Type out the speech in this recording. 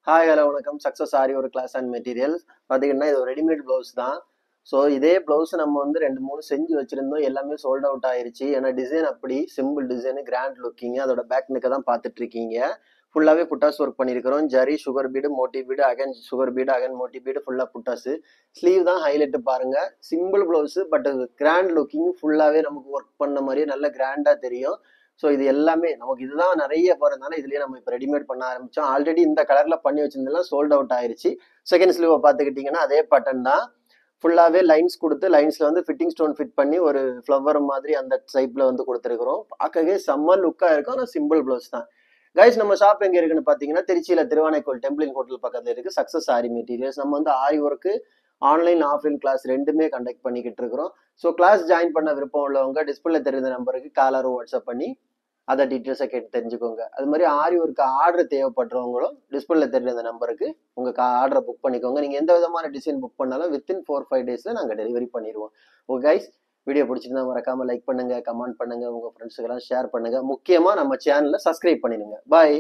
Hi hello வணக்கம். Success ஆரி ஒரு class and materials பார்த்தீங்கன்னா இது ஒரு ரெடிமேட் ப்ளவுஸ் தான். ஸோ இதே ப்ளவுஸ் நம்ம வந்து 2 3 செஞ்சு வச்சிருந்தோம். எல்லாமே சோல்ட் அவுட் ஆயிருச்சு. ஏன்னா டிசைன் அப்படி சிம்பிள் டிசைனு, கிராண்ட் லுக்கிங். அதோட பேக் நெக்கை தான் பார்த்துட்டு இருக்கீங்க. ஃபுல்லாகவே புட்டாஸ் ஒர்க் பண்ணியிருக்கிறோம். ஜரி, சுகர் பீடு, மோட்டி பீடு, அகன் சுகர் பீடு, அகன் மோட்டி பீடு, ஃபுல்லாக புட்டாஸு. ஸ்லீவ் தான் ஹைலைட்டு பாருங்க. Simple blouse but grand looking, ஃபுல்லாகவே நமக்கு ஒர்க் பண்ண மாதிரியே நல்ல கிராண்டாக தெரியும். ஸோ இது எல்லாமே நமக்கு இதுதான் நிறைய போறதுனால இதுலயே நம்ம இப்போ ரெடிமேட் பண்ண ஆரம்பிச்சோம். ஆல்ரெடி இந்த கலர்ல பண்ணி வச்சிருந்தெல்லாம் சோல்ட் அவுட் ஆயிருச்சு. செகண்ட் ஸ்லீவ் பார்த்துக்கிட்டிங்கன்னா அதே பட்டன் தான். ஃபுல்லாகவே லைன்ஸ் கொடுத்து லைன்ஸ்ல வந்து ஃபிட்டிங் ஸ்டோன் ஃபிட் பண்ணி ஒரு ஃப்ளவர் மாதிரி அந்த டைப்ல வந்து கொடுத்துருக்குறோம். பார்க்கவே செம்ம லுக்கா இருக்கும். ஆனால் சிம்பிள் ப்ளவுஸ் தான். கைஸ், நம்ம ஷாப் எங்க இருக்குன்னு பாத்தீங்கன்னா திருச்சியில திருவானைக்கோள் டெம்பிளின் ஹோட்டல் பக்கத்துல இருக்கு. சக்சஸ் ஆரி மெட்டீரியல்ஸ். நம்ம வந்து ஆரி ஒர்க்கு ஆன்லைன் ஆஃப்லைன் கிளாஸ் ரெண்டுமே கண்டக்ட் பண்ணிக்கிட்டு இருக்கிறோம். ஸோ கிளாஸ் ஜாயின் பண்ண விருப்பம் உள்ளவங்க டிஸ்பிளே தெரிந்த நம்பருக்கு காலரும் வாட்ஸ்அப் பண்ணி அதை டீட்டெயில்ஸை கேட்டு தெரிஞ்சுக்கோங்க. அது மாதிரி ஆரி ஒர்க்கு ஆர்டர் தேவைப்படுறவங்களும் டிஸ்பிளே தெரிஞ்ச அந்த நம்பருக்கு உங்கள் ஆர்டரை புக் பண்ணிக்கோங்க. நீங்கள் எந்த விதமான டிசைன் புக் பண்ணாலும் வித்தின் 4-5 டேஸில் நாங்கள் டெலிவரி பண்ணிடுவோம். ஓகே கைஸ், வீடியோ பிடிச்சிருந்தா மறக்காம லைக் பண்ணுங்க, கமெண்ட் பண்ணுங்க, உங்கள் ஃப்ரெண்ட்ஸுக்கெல்லாம் ஷேர் பண்ணுங்க. முக்கியமாக நம்ம சேனலை சப்ஸ்கிரைப் பண்ணிடுங்க. பாய்.